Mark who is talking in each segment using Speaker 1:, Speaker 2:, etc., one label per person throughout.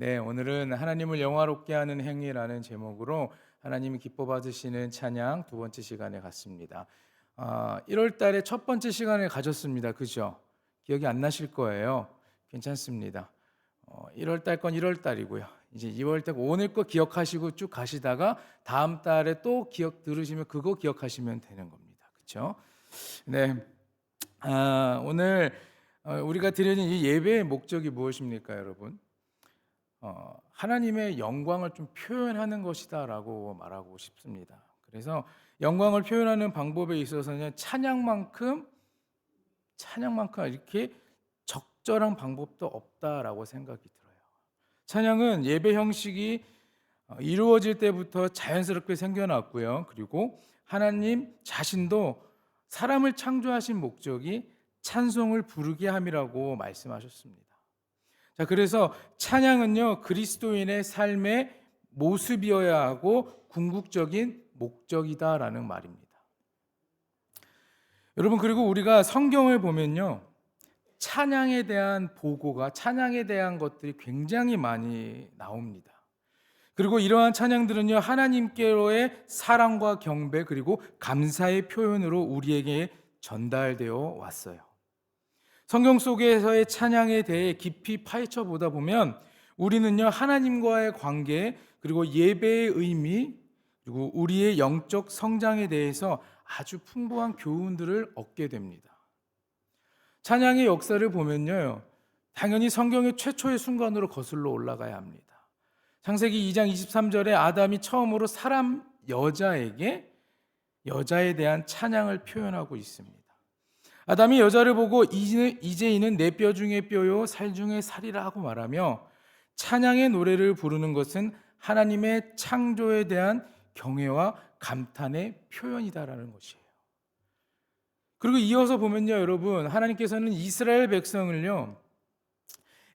Speaker 1: 네, 오늘은 하나님을 영화롭게 하는 행위라는 제목으로 하나님이 기뻐 받으시는 찬양 두 번째 시간에 갔습니다. 1월 달에 첫 번째 시간을 가졌습니다. 그죠? 기억이 안 나실 거예요. 괜찮습니다. 1월 달 건 1월 달이고요. 이제 2월 달 오늘 거 기억하시고 쭉 가시다가 다음 달에 또 기억 들으시면 그거 기억하시면 되는 겁니다. 그렇죠? 네. 오늘 우리가 드리는 이 예배의 목적이 무엇입니까, 여러분? 하나님의 영광을 좀 표현하는 것이다라고 말하고 싶습니다. 그래서 영광을 표현하는 방법에 있어서는 찬양만큼 이렇게 적절한 방법도 없다라고 생각이 들어요. 찬양은 예배 형식이 이루어질 때부터 자연스럽게 생겨났고요. 그리고 하나님 자신도 사람을 창조하신 목적이 찬송을 부르게 함이라고 말씀하셨습니다. 자, 그래서 찬양은요, 그리스도인의 삶의 모습이어야 하고 궁극적인 목적이다라는 말입니다. 여러분, 그리고 우리가 성경을 보면요, 찬양에 대한 보고가, 찬양에 대한 것들이 굉장히 많이 나옵니다. 그리고 이러한 찬양들은요, 하나님께로의 사랑과 경배 그리고 감사의 표현으로 우리에게 전달되어 왔어요. 성경 속에서의 찬양에 대해 깊이 파헤쳐 보다 보면 우리는요, 하나님과의 관계 그리고 예배의 의미 그리고 우리의 영적 성장에 대해서 아주 풍부한 교훈들을 얻게 됩니다. 찬양의 역사를 보면요, 당연히 성경의 최초의 순간으로 거슬러 올라가야 합니다. 창세기 2장 23절에 아담이 처음으로 사람 여자에 대한 찬양을 표현하고 있습니다. 아담이 여자를 보고 이제 이는 내 뼈 중에 뼈요 살 중에 살이라 하고 말하며 찬양의 노래를 부르는 것은 하나님의 창조에 대한 경외와 감탄의 표현이다라는 것이에요. 그리고 이어서 보면요, 여러분, 하나님께서는 이스라엘 백성을요,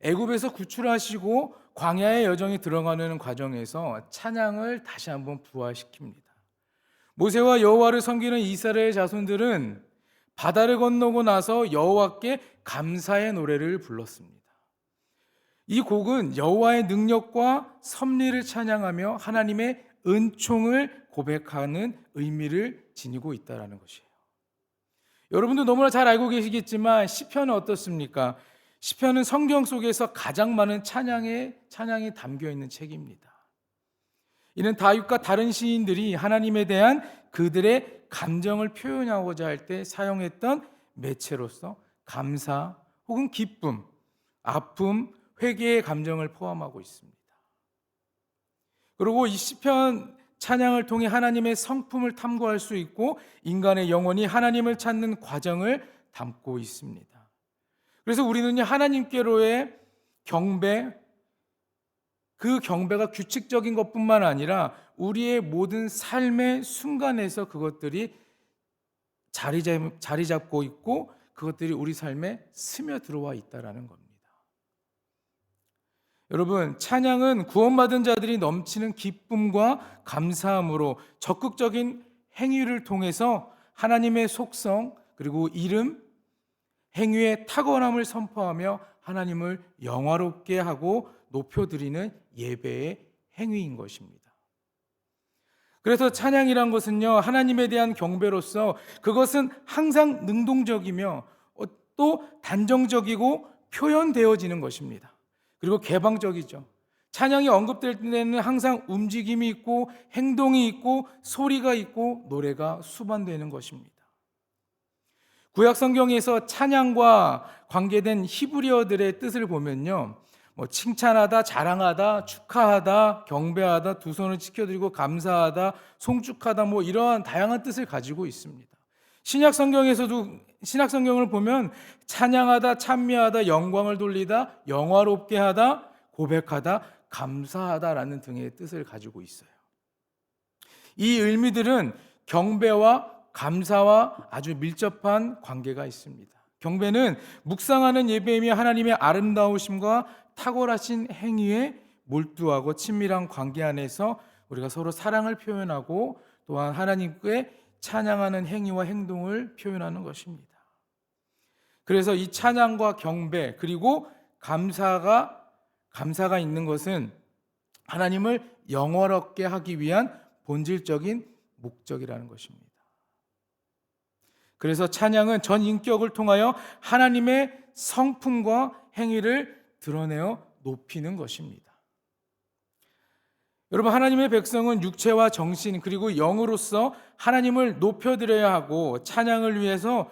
Speaker 1: 애굽에서 구출하시고 광야의 여정에 들어가는 과정에서 찬양을 다시 한번 부활시킵니다. 모세와 여호와를 섬기는 이스라엘 자손들은 바다를 건너고 나서 여호와께 감사의 노래를 불렀습니다. 이 곡은 여호와의 능력과 섭리를 찬양하며 하나님의 은총을 고백하는 의미를 지니고 있다는 것이에요. 여러분도 너무나 잘 알고 계시겠지만 시편은 어떻습니까? 시편은 성경 속에서 가장 많은 찬양이 담겨 있는 책입니다. 이는 다윗과 다른 시인들이 하나님에 대한 그들의 감정을 표현하고자 할 때 사용했던 매체로서 감사 혹은 기쁨, 아픔, 회개의 감정을 포함하고 있습니다. 그리고 이 시편 찬양을 통해 하나님의 성품을 탐구할 수 있고 인간의 영혼이 하나님을 찾는 과정을 담고 있습니다. 그래서 우리는 하나님께로의 경배, 그 경배가 규칙적인 것뿐만 아니라 우리의 모든 삶의 순간에서 그것들이 자리 잡고 있고 그것들이 우리 삶에 스며 들어와 있다는 겁니다. 여러분, 찬양은 구원받은 자들이 넘치는 기쁨과 감사함으로 적극적인 행위를 통해서 하나님의 속성 그리고 이름, 행위의 탁월함을 선포하며 하나님을 영화롭게 하고 높여드리는 예배의 행위인 것입니다. 그래서 찬양이란 것은요, 하나님에 대한 경배로서 그것은 항상 능동적이며 또 단정적이고 표현되어지는 것입니다. 그리고 개방적이죠. 찬양이 언급될 때는 항상 움직임이 있고 행동이 있고 소리가 있고 노래가 수반되는 것입니다. 구약 성경에서 찬양과 관계된 히브리어들의 뜻을 보면요, 칭찬하다, 자랑하다, 축하하다, 경배하다, 두 손을 치켜드리고 감사하다, 송축하다, 이러한 다양한 뜻을 가지고 있습니다. 신약 성경을 보면 찬양하다, 찬미하다, 영광을 돌리다, 영화롭게 하다, 고백하다, 감사하다라는 등의 뜻을 가지고 있어요. 이 의미들은 경배와 감사와 아주 밀접한 관계가 있습니다. 경배는 묵상하는 예배이며 하나님의 아름다우심과 탁월하신 행위에 몰두하고 친밀한 관계 안에서 우리가 서로 사랑을 표현하고 또한 하나님께 찬양하는 행위와 행동을 표현하는 것입니다. 그래서 이 찬양과 경배 그리고 감사가 있는 것은 하나님을 영화롭게 하기 위한 본질적인 목적이라는 것입니다. 그래서 찬양은 전 인격을 통하여 하나님의 성품과 행위를 드러내어 높이는 것입니다. 여러분, 하나님의 백성은 육체와 정신 그리고 영으로서 하나님을 높여드려야 하고, 찬양을 위해서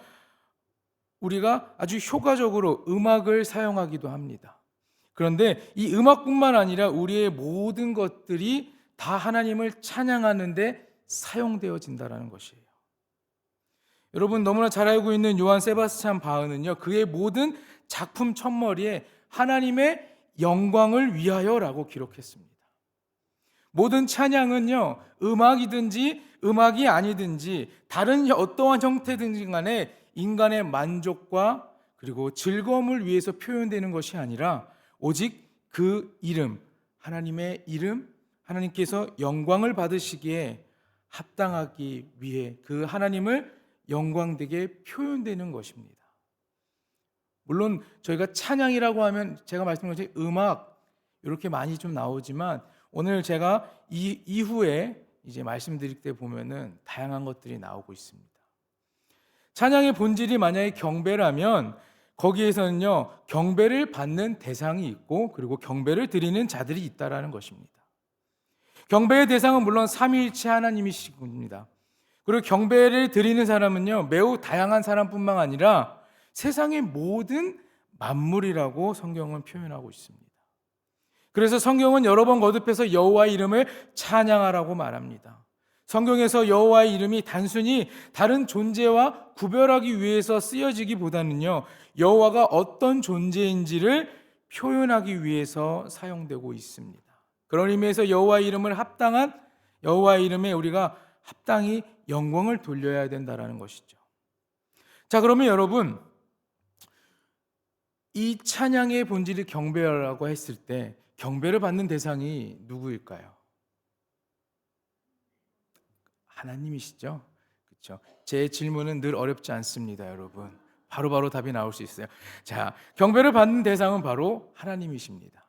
Speaker 1: 우리가 아주 효과적으로 음악을 사용하기도 합니다. 그런데 이 음악뿐만 아니라 우리의 모든 것들이 다 하나님을 찬양하는데 사용되어진다는 것이에요. 여러분, 너무나 잘 알고 있는 요한 세바스찬 바흐는요, 그의 모든 작품 첫머리에 하나님의 영광을 위하여라고 기록했습니다. 모든 찬양은요, 음악이든지 음악이 아니든지 다른 어떠한 형태든지 간에 인간의 만족과 그리고 즐거움을 위해서 표현되는 것이 아니라 오직 그 이름, 하나님의 이름, 하나님께서 영광을 받으시기에 합당하기 위해 그 하나님을 영광되게 표현되는 것입니다. 물론 저희가 찬양이라고 하면 제가 말씀드린 것처럼 음악 이렇게 많이 좀 나오지만, 오늘 제가 이후에 이제 말씀드릴 때 보면은 다양한 것들이 나오고 있습니다. 찬양의 본질이 만약에 경배라면 거기에서는요, 경배를 받는 대상이 있고 그리고 경배를 드리는 자들이 있다라는 것입니다. 경배의 대상은 물론 삼위일체 하나님이십니다. 그리고 경배를 드리는 사람은요, 매우 다양한 사람뿐만 아니라 세상의 모든 만물이라고 성경은 표현하고 있습니다. 그래서 성경은 여러 번 거듭해서 여호와의 이름을 찬양하라고 말합니다. 성경에서 여호와의 이름이 단순히 다른 존재와 구별하기 위해서 쓰여지기보다는요, 여호와가 어떤 존재인지를 표현하기 위해서 사용되고 있습니다. 그런 의미에서 여호와의 이름을 합당한 여호와의 이름에 우리가 합당히 영광을 돌려야 된다는 것이죠. 자, 그러면 여러분, 이 찬양의 본질이 경배라고 했을 때 경배를 받는 대상이 누구일까요? 하나님이시죠. 그렇죠? 제 질문은 늘 어렵지 않습니다, 여러분. 바로바로 답이 나올 수 있어요. 자, 경배를 받는 대상은 바로 하나님이십니다.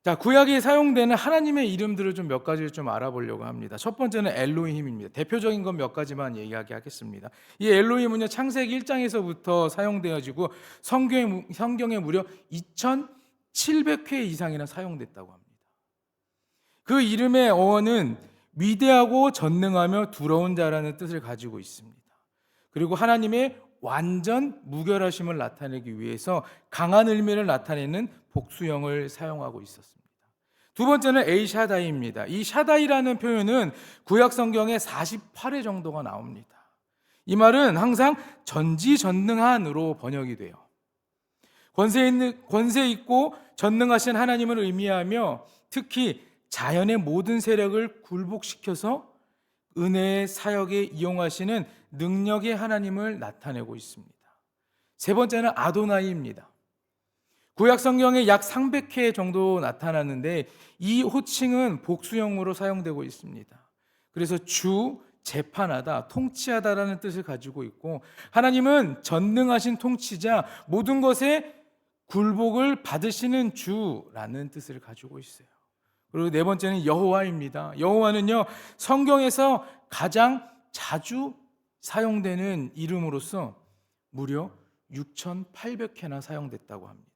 Speaker 1: 자, 구약에 사용되는 하나님의 이름들을 좀 몇 가지를 좀 알아보려고 합니다. 첫 번째는 엘로힘입니다. 대표적인 건 몇 가지만 이야기하겠습니다. 이 엘로힘은요, 창세기 1장에서부터 사용되어지고 성경에 무려 2700회 이상이나 사용됐다고 합니다. 그 이름의 어원은 위대하고 전능하며 두려운 자라는 뜻을 가지고 있습니다. 그리고 하나님의 완전 무결하심을 나타내기 위해서 강한 을미를 나타내는 복수형을 사용하고 있었습니다. 두 번째는 에이샤다이입니다. 이 샤다이라는 표현은 구약 성경에 48회 정도가 나옵니다. 이 말은 항상 전지전능한으로 번역이 돼요. 권세 있고 전능하신 하나님을 의미하며 특히 자연의 모든 세력을 굴복시켜서 은혜의 사역에 이용하시는 능력의 하나님을 나타내고 있습니다. 세 번째는 아도나이입니다. 구약 성경에 약 300회 정도 나타났는데 이 호칭은 복수형으로 사용되고 있습니다. 그래서 주, 재판하다, 통치하다라는 뜻을 가지고 있고, 하나님은 전능하신 통치자, 모든 것에 굴복을 받으시는 주라는 뜻을 가지고 있어요. 그리고 네 번째는 여호와입니다. 여호와는요, 성경에서 가장 자주 사용되는 이름으로서 무려 6,800회나 사용됐다고 합니다.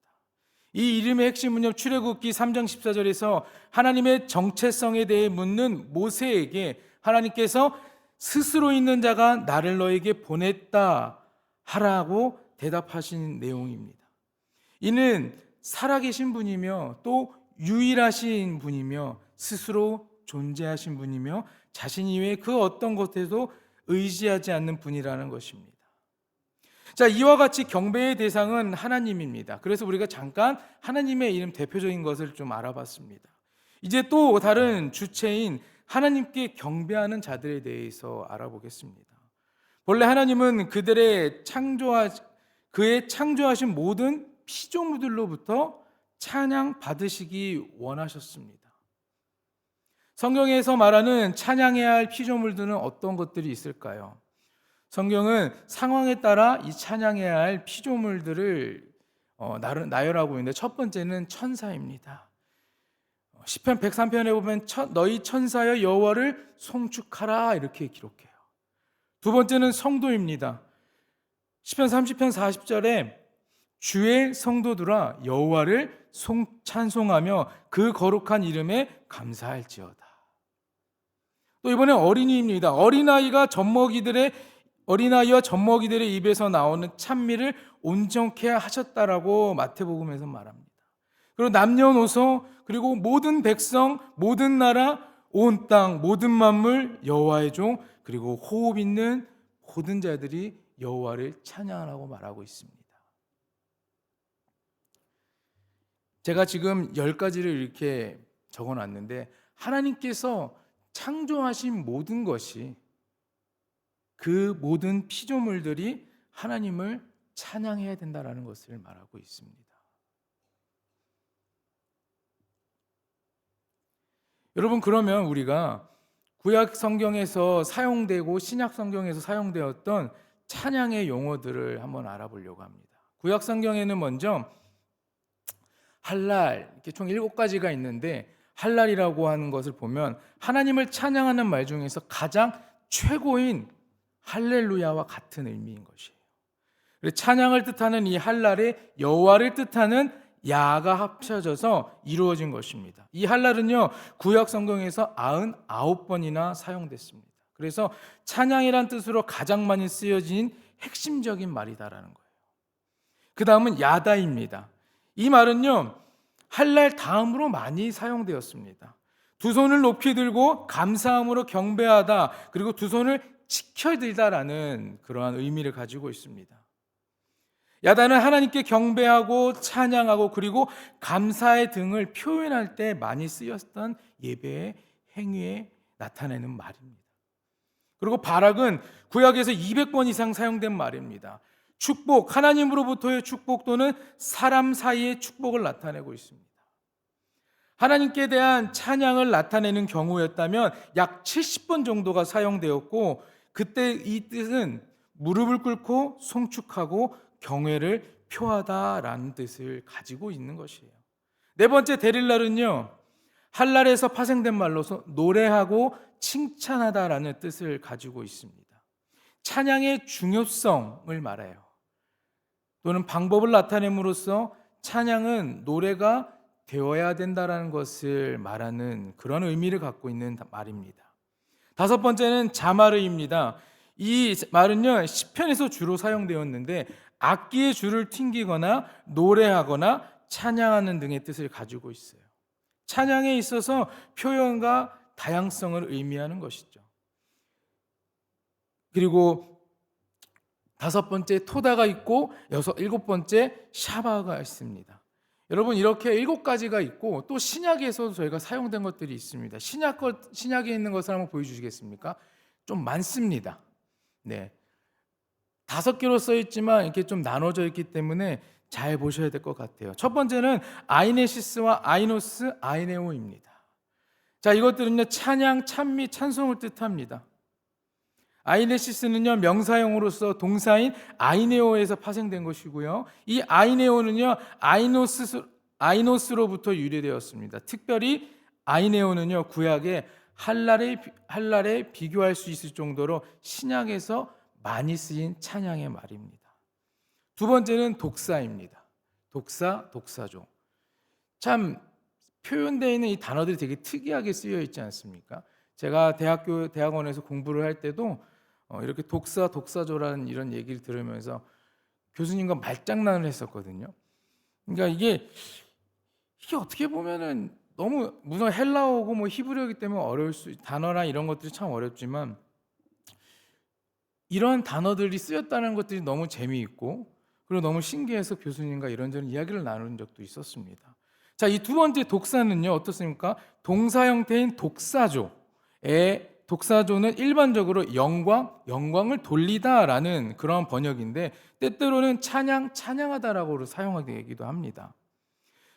Speaker 1: 이 이름의 핵심은요, 출애굽기 3장 14절에서 하나님의 정체성에 대해 묻는 모세에게 하나님께서 스스로 있는 자가 나를 너에게 보냈다 하라고 대답하신 내용입니다. 이는 살아계신 분이며 또 유일하신 분이며 스스로 존재하신 분이며 자신 이외에 그 어떤 것에도 의지하지 않는 분이라는 것입니다. 자, 이와 같이 경배의 대상은 하나님입니다. 그래서 우리가 잠깐 하나님의 이름 대표적인 것을 좀 알아봤습니다. 이제 또 다른 주체인 하나님께 경배하는 자들에 대해서 알아보겠습니다. 본래 하나님은 그의 창조하신 모든 피조물들로부터 찬양 받으시기 원하셨습니다. 성경에서 말하는 찬양해야 할 피조물들은 어떤 것들이 있을까요? 성경은 상황에 따라 이 찬양해야 할 피조물들을 나열하고 있는데 첫 번째는 천사입니다. 시편 103편에 보면 너희 천사여 여호와를 송축하라 이렇게 기록해요. 두 번째는 성도입니다. 시편 30편 40절에 주의 성도들아 여호와를 찬송하며 그 거룩한 이름에 감사할지어다. 또 이번에 어린이입니다. 어린아이와 젖먹이들의 입에서 나오는 찬미를 온전케 하셨다라고 마태복음에서 말합니다. 그리고 남녀노소 그리고 모든 백성, 모든 나라, 온 땅, 모든 만물, 여호와의 종, 그리고 호흡 있는 모든 자들이 여호와를 찬양하라고 말하고 있습니다. 제가 지금 10가지를 이렇게 적어놨는데 하나님께서 창조하신 모든 것이 그 모든 피조물들이 하나님을 찬양해야 된다는 것을 말하고 있습니다. 여러분, 그러면 우리가 구약 성경에서 사용되고 신약 성경에서 사용되었던 찬양의 용어들을 한번 알아보려고 합니다. 구약 성경에는 먼저 할랄, 이렇게 총 7가지가 있는데 할랄이라고 하는 것을 보면 하나님을 찬양하는 말 중에서 가장 최고인 할렐루야와 같은 의미인 것이에요. 찬양을 뜻하는 이 할랄에 여호와를 뜻하는 야가 합쳐져서 이루어진 것입니다. 이 할랄은요, 구약 성경에서 99번이나 사용됐습니다. 그래서 찬양이란 뜻으로 가장 많이 쓰여진 핵심적인 말이다라는 거예요. 그 다음은 야다입니다. 이 말은요, 할랄 다음으로 많이 사용되었습니다. 두 손을 높이 들고 감사함으로 경배하다, 그리고 두 손을 치켜들다라는 그러한 의미를 가지고 있습니다. 야다는 하나님께 경배하고 찬양하고 그리고 감사의 등을 표현할 때 많이 쓰였던 예배의 행위에 나타내는 말입니다. 그리고 바락은 구약에서 200번 이상 사용된 말입니다. 축복, 하나님으로부터의 축복 또는 사람 사이의 축복을 나타내고 있습니다. 하나님께 대한 찬양을 나타내는 경우였다면 약 70번 정도가 사용되었고, 그때 이 뜻은 무릎을 꿇고 송축하고 경외를 표하다라는 뜻을 가지고 있는 것이에요. 네 번째 데릴랄은요, 할랄에서 파생된 말로서 노래하고 칭찬하다라는 뜻을 가지고 있습니다. 찬양의 중요성을 말해요. 또는 방법을 나타냄으로써 찬양은 노래가 되어야 된다라는 것을 말하는 그런 의미를 갖고 있는 말입니다. 다섯 번째는 자마르입니다. 이 말은요, 시편에서 주로 사용되었는데 악기의 줄을 튕기거나 노래하거나 찬양하는 등의 뜻을 가지고 있어요. 찬양에 있어서 표현과 다양성을 의미하는 것이죠. 그리고 다섯 번째 토다가 있고 일곱 번째 샤바가 있습니다. 여러분, 이렇게 7가지가 있고 또 신약에서도 저희가 사용된 것들이 있습니다. 신약에 있는 것을 한번 보여주시겠습니까? 좀 많습니다. 네, 5개로 써 있지만 이렇게 좀 나눠져 있기 때문에 잘 보셔야 될 것 같아요. 첫 번째는 아이네시스와 아이노스, 아이네오입니다. 자, 이것들은요, 찬양, 찬미, 찬송을 뜻합니다. 아이네시스는요, 명사형으로서 동사인 아이네오에서 파생된 것이고요. 이 아이네오는요, 아이노스로부터 유래되었습니다. 특별히 아이네오는요, 구약의 할랄에 비교할 수 있을 정도로 신약에서 많이 쓰인 찬양의 말입니다. 두 번째는 독사입니다. 독사조. 참 표현되어 있는 이 단어들이 되게 특이하게 쓰여 있지 않습니까? 제가 대학원에서 공부를 할 때도 이렇게 독사조라는 이런 얘기를 들으면서 교수님과 말장난을 했었거든요. 그러니까 이게 어떻게 보면은 너무 무슨 헬라어고 뭐 히브리어이기 때문에 단어나 이런 것들이 참 어렵지만 이런 단어들이 쓰였다는 것들이 너무 재미있고 그리고 너무 신기해서 교수님과 이런저런 이야기를 나눈 적도 있었습니다. 자, 이 두 번째 독사는요, 어떻습니까? 동사 형태인 독사조는 일반적으로 영광을 돌리다라는 그런 번역인데 때때로는 찬양하다라고 사용하기도 합니다.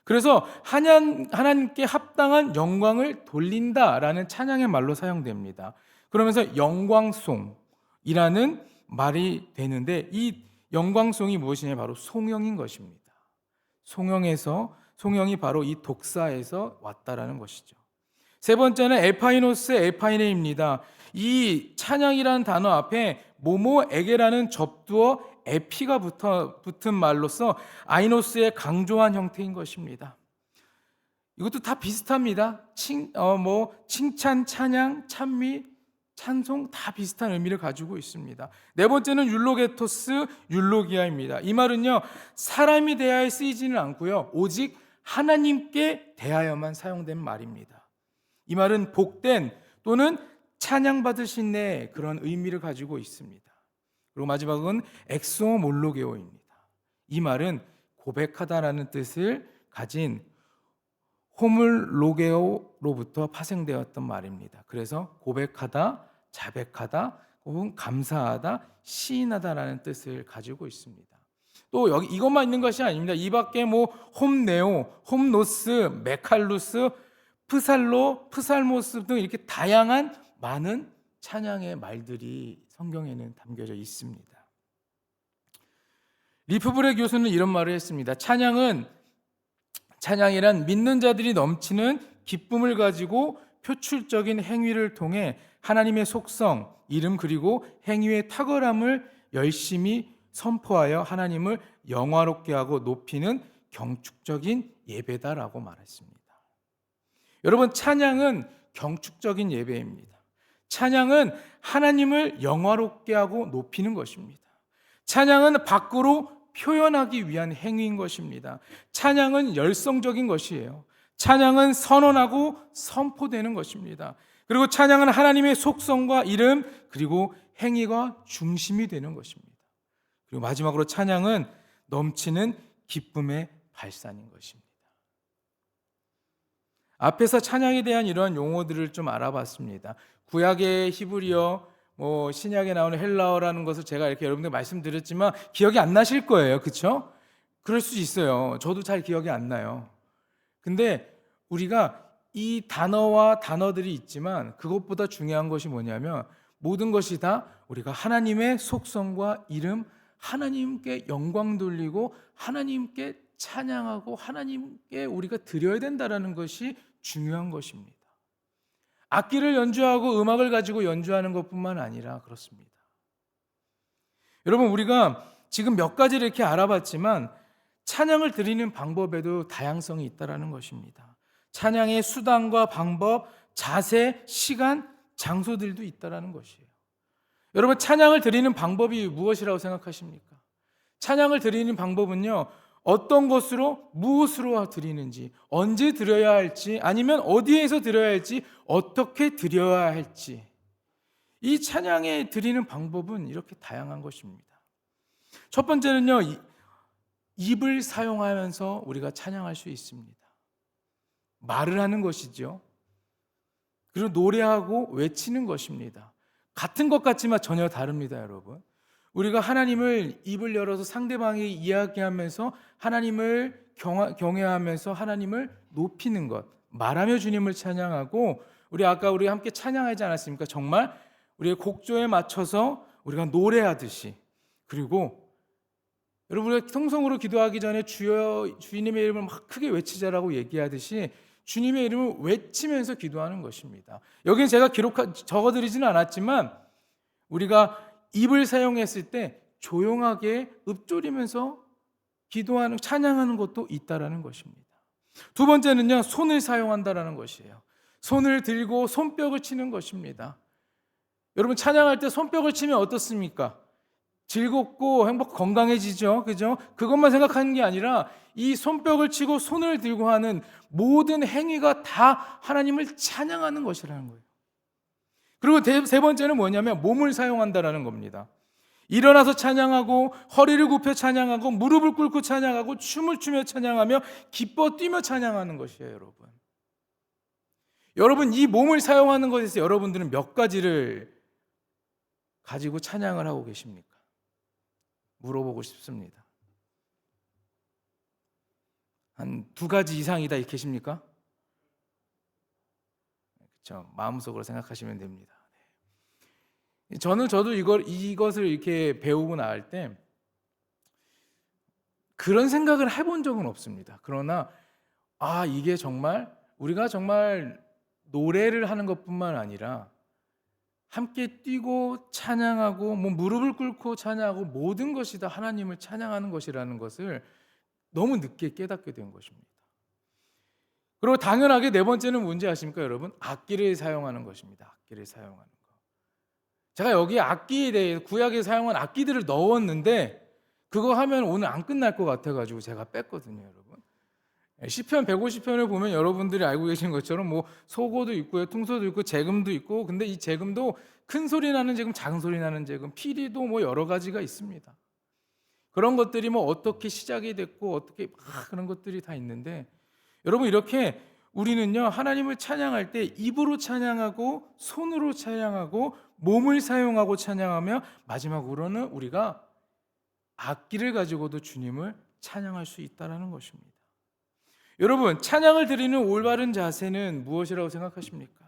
Speaker 1: 그래서 하나님께 합당한 영광을 돌린다라는 찬양의 말로 사용됩니다. 그러면서 영광송이라는 말이 되는데 이 영광송이 무엇이냐, 바로 송영인 것입니다. 송영이 바로 이 독사에서 왔다라는 것이죠. 세 번째는 에파이노스의 에파이네입니다. 이 찬양이라는 단어 앞에 모모에게라는 접두어 에피가 붙은 말로서 아이노스의 강조한 형태인 것입니다. 이것도 다 비슷합니다. 칭찬, 찬양, 찬미, 찬송 다 비슷한 의미를 가지고 있습니다. 네 번째는 율로게토스, 율로기아입니다. 이 말은요, 사람이 대하여 쓰이지는 않고요, 오직 하나님께 대하여만 사용된 말입니다. 이 말은 복된 또는 찬양받으신 내 그런 의미를 가지고 있습니다. 그리고 마지막은 엑소몰로게오입니다. 이 말은 고백하다라는 뜻을 가진 호물로게오로부터 파생되었던 말입니다. 그래서 고백하다, 자백하다, 혹은 감사하다, 시인하다라는 뜻을 가지고 있습니다. 또 여기 이것만 있는 것이 아닙니다. 이 밖에 홈네오, 홈노스, 메칼루스, 프살로, 프살모스 등 이렇게 다양한 많은 찬양의 말들이 성경에는 담겨져 있습니다. 리프브레 교수는 이런 말을 했습니다. 찬양이란 믿는 자들이 넘치는 기쁨을 가지고 표출적인 행위를 통해 하나님의 속성, 이름 그리고 행위의 탁월함을 열심히 선포하여 하나님을 영화롭게 하고 높이는 경축적인 예배다라고 말했습니다. 여러분, 찬양은 경축적인 예배입니다. 찬양은 하나님을 영화롭게 하고 높이는 것입니다. 찬양은 밖으로 표현하기 위한 행위인 것입니다. 찬양은 열성적인 것이에요. 찬양은 선언하고 선포되는 것입니다. 그리고 찬양은 하나님의 속성과 이름 그리고 행위가 중심이 되는 것입니다. 그리고 마지막으로 찬양은 넘치는 기쁨의 발산인 것입니다. 앞에서 찬양에 대한 이러한 용어들을 좀 알아봤습니다. 구약의 히브리어, 신약에 나오는 헬라어라는 것을 제가 이렇게 여러분들 말씀드렸지만 기억이 안 나실 거예요. 그렇죠? 그럴 수 있어요. 저도 잘 기억이 안 나요. 근데 우리가 이 단어와 단어들이 있지만 그것보다 중요한 것이 뭐냐면 모든 것이 다 우리가 하나님의 속성과 이름, 하나님께 영광 돌리고 하나님께 찬양하고 하나님께 우리가 드려야 된다는 것이 중요한 것입니다. 악기를 연주하고 음악을 가지고 연주하는 것뿐만 아니라 그렇습니다. 여러분, 우리가 지금 몇 가지를 이렇게 알아봤지만 찬양을 드리는 방법에도 다양성이 있다는 것입니다. 찬양의 수단과 방법, 자세, 시간, 장소들도 있다는 것이에요. 여러분, 찬양을 드리는 방법이 무엇이라고 생각하십니까? 찬양을 드리는 방법은요, 어떤 것으로 무엇으로 드리는지, 언제 드려야 할지, 아니면 어디에서 드려야 할지, 어떻게 드려야 할지, 이 찬양에 드리는 방법은 이렇게 다양한 것입니다. 첫 번째는요, 입을 사용하면서 우리가 찬양할 수 있습니다. 말을 하는 것이죠. 그리고 노래하고 외치는 것입니다. 같은 것 같지만 전혀 다릅니다, 여러분. 우리가 하나님을 입을 열어서 상대방이 이야기하면서 하나님을 경외하면서 하나님을 높이는 것, 말하며 주님을 찬양하고, 아까 우리 함께 찬양하지 않았습니까? 정말 우리의 곡조에 맞춰서 우리가 노래하듯이, 그리고 여러분, 우리가 통성으로 기도하기 전에 주님의 이름을 막 크게 외치자라고 얘기하듯이 주님의 이름을 외치면서 기도하는 것입니다. 여기는 제가 적어드리지는 않았지만 우리가 입을 사용했을 때 조용하게 읊조리면서 기도하는, 찬양하는 것도 있다라는 것입니다. 두 번째는요, 손을 사용한다라는 것이에요. 손을 들고 손뼉을 치는 것입니다. 여러분, 찬양할 때 손뼉을 치면 어떻습니까? 즐겁고 행복, 건강해지죠. 그죠? 그것만 생각하는 게 아니라 이 손뼉을 치고 손을 들고 하는 모든 행위가 다 하나님을 찬양하는 것이라는 거예요. 그리고 세 번째는 뭐냐면 몸을 사용한다라는 겁니다. 일어나서 찬양하고, 허리를 굽혀 찬양하고, 무릎을 꿇고 찬양하고, 춤을 추며 찬양하며 기뻐 뛰며 찬양하는 것이에요, 여러분. 여러분, 이 몸을 사용하는 것에서 여러분들은 몇 가지를 가지고 찬양을 하고 계십니까? 물어보고 싶습니다. 한 2가지 이상이다 계십니까? 그렇죠. 마음속으로 생각하시면 됩니다. 저도 이것을 이렇게 배우고 나갈 때 그런 생각을 해본 적은 없습니다. 그러나 이게 정말 우리가 정말 노래를 하는 것뿐만 아니라 함께 뛰고 찬양하고 무릎을 꿇고 찬양하고 모든 것이 다 하나님을 찬양하는 것이라는 것을 너무 늦게 깨닫게 된 것입니다. 그리고 당연하게 네 번째는 뭔지 아십니까, 여러분? 악기를 사용하는 것입니다. 악기를 사용하는 것. 제가 여기 악기에 대해 구약에 사용한 악기들을 넣었는데 그거 하면 오늘 안 끝날 것 같아가지고 제가 뺐거든요, 여러분. 시편 150편을 보면 여러분들이 알고 계신 것처럼 소고도 있고요, 퉁소도 있고 재금도 있고, 근데 이 재금도 큰 소리 나는 재금, 작은 소리 나는 재금, 피리도 여러 가지가 있습니다. 그런 것들이 어떻게 시작이 됐고 어떻게 그런 것들이 다 있는데, 여러분 이렇게 우리는요 하나님을 찬양할 때 입으로 찬양하고 손으로 찬양하고 몸을 사용하고 찬양하며 마지막으로는 우리가 악기를 가지고도 주님을 찬양할 수 있다는 것입니다. 여러분, 찬양을 드리는 올바른 자세는 무엇이라고 생각하십니까?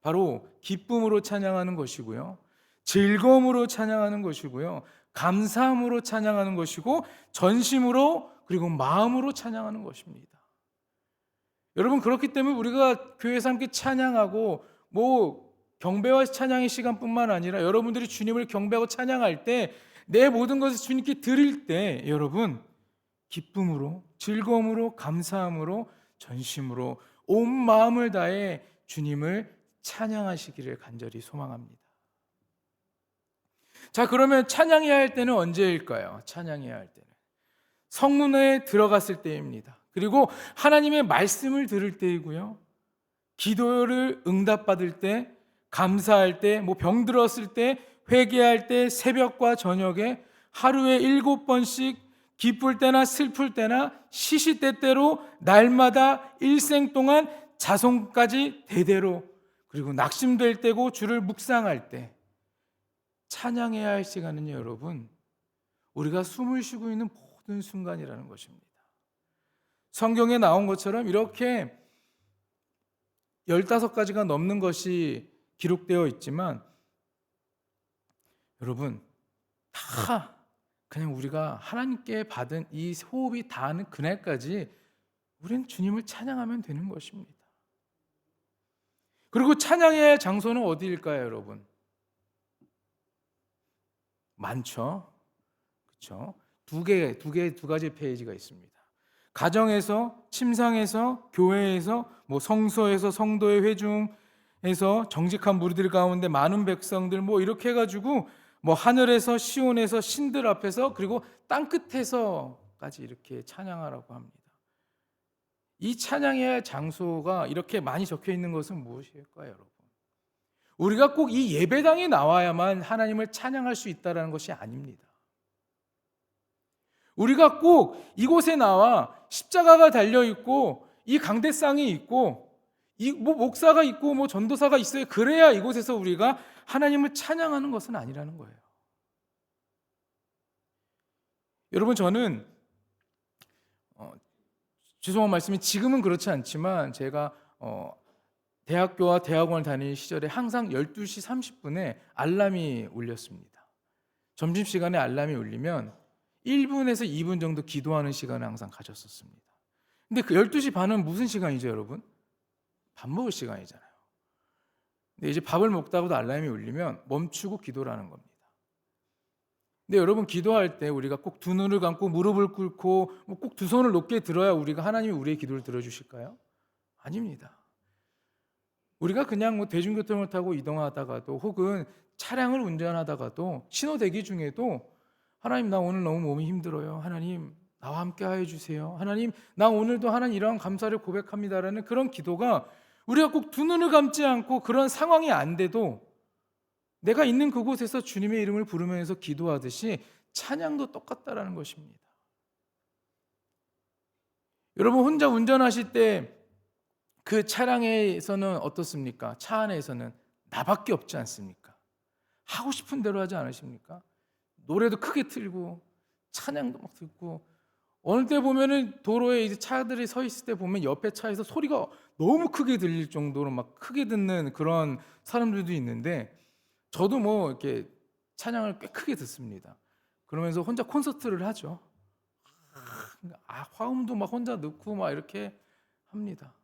Speaker 1: 바로 기쁨으로 찬양하는 것이고요, 즐거움으로 찬양하는 것이고요, 감사함으로 찬양하는 것이고, 전심으로 그리고 마음으로 찬양하는 것입니다. 여러분, 그렇기 때문에 우리가 교회에서 함께 찬양하고 경배와 찬양의 시간뿐만 아니라 여러분들이 주님을 경배하고 찬양할 때 내 모든 것을 주님께 드릴 때 여러분 기쁨으로, 즐거움으로, 감사함으로, 전심으로 온 마음을 다해 주님을 찬양하시기를 간절히 소망합니다. 자, 그러면 찬양해야 할 때는 언제일까요? 찬양해야 할 때는 성문에 들어갔을 때입니다. 그리고 하나님의 말씀을 들을 때이고요, 기도를 응답받을 때, 감사할 때, 병들었을 때, 회개할 때, 새벽과 저녁에 하루에 7번씩 기쁠 때나 슬플 때나 시시때때로 날마다 일생 동안 자손까지 대대로, 그리고 낙심될 때고 주를 묵상할 때 찬양해야 할 시간은요, 여러분 우리가 숨을 쉬고 있는 모든 순간이라는 것입니다. 성경에 나온 것처럼 이렇게 15가지가 넘는 것이 기록되어 있지만 여러분 다 그냥 우리가 하나님께 받은 이 호흡이 닿는 그날까지 우리는 주님을 찬양하면 되는 것입니다. 그리고 찬양해야 할 장소는 어디일까요, 여러분? 많죠. 그렇죠? 두 가지 페이지가 있습니다. 가정에서, 침상에서, 교회에서, 성소에서, 성도의 회중에서, 정직한 무리들 가운데 많은 백성들 이렇게 해가지고 하늘에서, 시온에서, 신들 앞에서, 그리고 땅 끝에서까지 이렇게 찬양하라고 합니다. 이 찬양해야 할 장소가 이렇게 많이 적혀 있는 것은 무엇일까요, 여러분? 우리가 꼭 이 예배당에 나와야만 하나님을 찬양할 수 있다는 것이 아닙니다. 우리가 꼭 이곳에 나와 십자가가 달려있고 이 강대상이 있고 목사가 있고 전도사가 있어야 그래야 이곳에서 우리가 하나님을 찬양하는 것은 아니라는 거예요. 여러분, 저는 죄송한 말씀이 지금은 그렇지 않지만 제가 대학교와 대학원을 다니는 시절에 항상 12시 30분에 알람이 울렸습니다. 점심시간에 알람이 울리면 1분에서 2분 정도 기도하는 시간을 항상 가졌었습니다. 근데 그 12시 반은 무슨 시간이죠, 여러분? 밥 먹을 시간이잖아요. 근데 이제 밥을 먹다가도 알람이 울리면 멈추고 기도를 하는 겁니다. 근데 여러분, 기도할 때 우리가 꼭 두 눈을 감고 무릎을 꿇고 꼭 두 손을 높게 들어야 우리가 하나님이 우리의 기도를 들어주실까요? 아닙니다. 우리가 그냥 대중교통을 타고 이동하다가도 혹은 차량을 운전하다가도 신호 대기 중에도 하나님, 나 오늘 너무 몸이 힘들어요. 하나님, 나와 함께 하여 주세요. 하나님, 나 오늘도 하나님 이러한 감사를 고백합니다라는 그런 기도가 우리가 꼭 두 눈을 감지 않고 그런 상황이 안 돼도 내가 있는 그곳에서 주님의 이름을 부르면서 기도하듯이 찬양도 똑같다라는 것입니다. 여러분, 혼자 운전하실 때 그 차량에서는 어떻습니까? 차 안에서는 나밖에 없지 않습니까? 하고 싶은 대로 하지 않으십니까? 노래도 크게 틀고 찬양도 막 듣고, 어느 때 보면은 도로에 이제 차들이 서 있을 때 보면 옆에 차에서 소리가 너무 크게 들릴 정도로 막 크게 듣는 그런 사람들도 있는데, 저도 이렇게 찬양을 꽤 크게 듣습니다. 그러면서 혼자 콘서트를 하죠. 화음도 막 혼자 넣고 막 이렇게 합니다.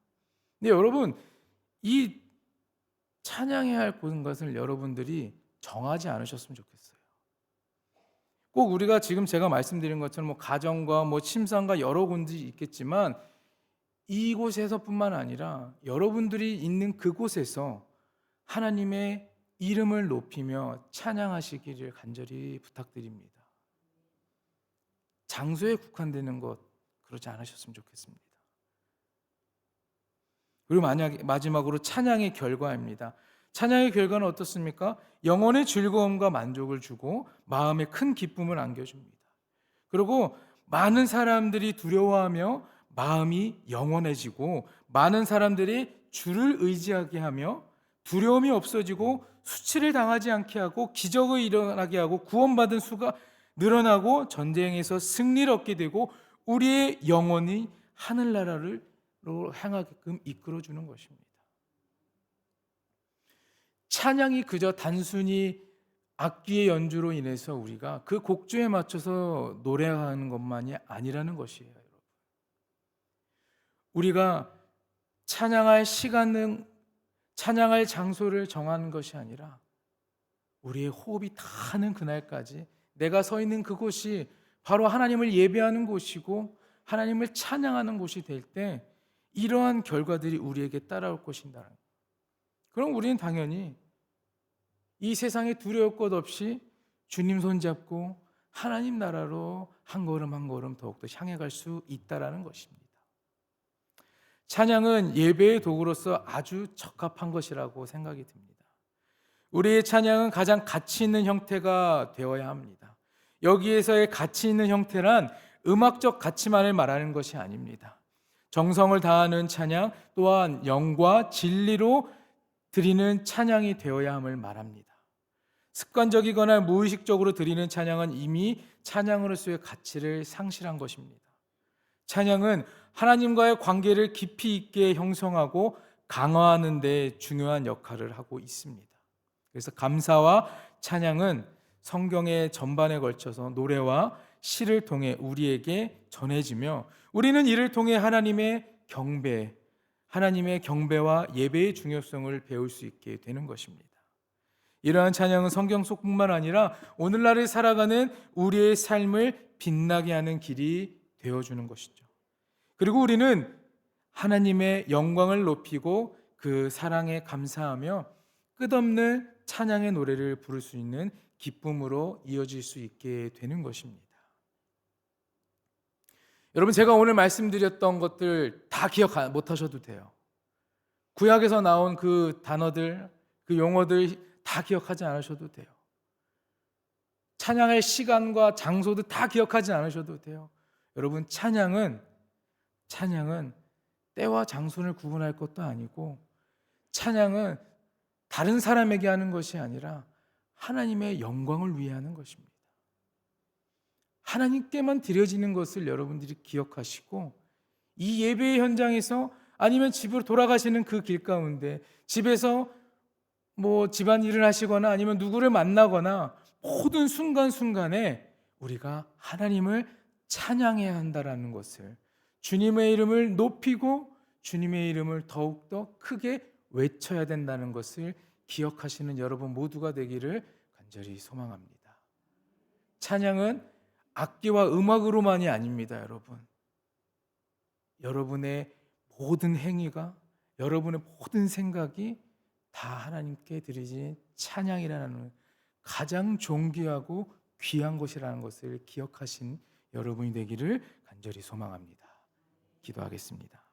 Speaker 1: 근데 여러분, 이 찬양해야 할 것을 여러분들이 정하지 않으셨으면 좋겠어요. 꼭 우리가 지금 제가 말씀드린 것처럼 뭐 가정과 뭐 침상과 여러 군지 있겠지만 이곳에서뿐만 아니라 여러분들이 있는 그곳에서 하나님의 이름을 높이며 찬양하시기를 간절히 부탁드립니다. 장소에 국한되는 것 그러지 않으셨으면 좋겠습니다. 그리고 마지막으로 찬양의 결과입니다. 찬양의 결과는 어떻습니까? 영혼의 즐거움과 만족을 주고 마음에 큰 기쁨을 안겨줍니다. 그리고 많은 사람들이 두려워하며 마음이 영원해지고 많은 사람들이 주를 의지하게 하며 두려움이 없어지고 수치를 당하지 않게 하고 기적을 일어나게 하고 구원받은 수가 늘어나고 전쟁에서 승리를 얻게 되고 우리의 영혼이 하늘나라를 향하게끔 이끌어주는 것입니다. 찬양이 그저 단순히 악기의 연주로 인해서 우리가 그 곡조에 맞춰서 노래하는 것만이 아니라는 것이에요. 여러분. 우리가 찬양할 시간은 찬양할 장소를 정하는 것이 아니라 우리의 호흡이 다하는 그날까지 내가 서 있는 그곳이 바로 하나님을 예배하는 곳이고 하나님을 찬양하는 곳이 될 때 이러한 결과들이 우리에게 따라올 것이다. 그럼 우리는 당연히 이 세상에 두려울 것 없이 주님 손잡고 하나님 나라로 한 걸음 한 걸음 더욱더 향해 갈 수 있다라는 것입니다. 찬양은 예배의 도구로서 아주 적합한 것이라고 생각이 듭니다. 우리의 찬양은 가장 가치 있는 형태가 되어야 합니다. 여기에서의 가치 있는 형태란 음악적 가치만을 말하는 것이 아닙니다. 정성을 다하는 찬양 또한 영과 진리로 드리는 찬양이 되어야 함을 말합니다. 습관적이거나 무의식적으로 드리는 찬양은 이미 찬양으로서의 가치를 상실한 것입니다. 찬양은 하나님과의 관계를 깊이 있게 형성하고 강화하는 데 중요한 역할을 하고 있습니다. 그래서 감사와 찬양은 성경의 전반에 걸쳐서 노래와 시를 통해 우리에게 전해지며 우리는 이를 통해 하나님의 경배와 예배의 중요성을 배울 수 있게 되는 것입니다. 이러한 찬양은 성경 속뿐만 아니라 오늘날을 살아가는 우리의 삶을 빛나게 하는 길이 되어주는 것이죠. 그리고 우리는 하나님의 영광을 높이고 그 사랑에 감사하며 끝없는 찬양의 노래를 부를 수 있는 기쁨으로 이어질 수 있게 되는 것입니다. 여러분, 제가 오늘 말씀드렸던 것들 다 기억 못 하셔도 돼요. 구약에서 나온 그 단어들, 그 용어들 다 기억하지 않으셔도 돼요. 찬양의 시간과 장소도 다 기억하지 않으셔도 돼요. 여러분, 찬양은 때와 장소를 구분할 것도 아니고 찬양은 다른 사람에게 하는 것이 아니라 하나님의 영광을 위해 하는 것입니다. 하나님께만 드려지는 것을 여러분들이 기억하시고 이 예배의 현장에서 아니면 집으로 돌아가시는 그 길 가운데 집에서 뭐 집안일을 하시거나 아니면 누구를 만나거나 모든 순간순간에 우리가 하나님을 찬양해야 한다라는 것을 주님의 이름을 높이고 주님의 이름을 더욱더 크게 외쳐야 된다는 것을 기억하시는 여러분 모두가 되기를 간절히 소망합니다. 찬양은 악기와 음악으로만이 아닙니다, 여러분. 여러분의 모든 행위가, 여러분의 모든 생각이 다 하나님께 드리진 찬양이라는 가장 존귀하고 귀한 것이라는 것을 기억하신 여러분이 되기를 간절히 소망합니다. 기도하겠습니다.